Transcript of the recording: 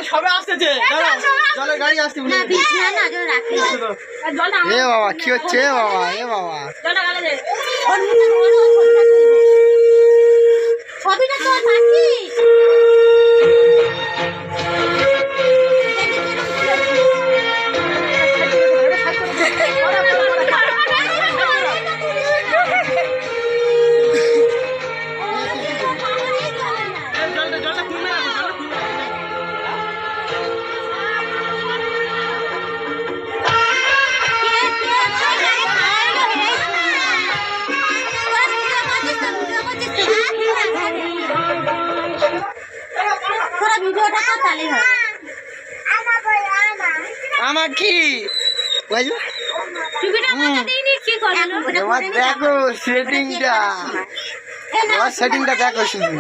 জল সবে আসতেছে, জলের গাড়ি আসছে। না বিষ না না জল রাখি এ বাবা কি হচ্ছে এ বাবা, এ বাবা জলটা গালে দে ওর মুখে ছবিটা তো পাচ্ছি আমার কি দেখো সেটিংটা, সেটিংটা দেখো শুধু।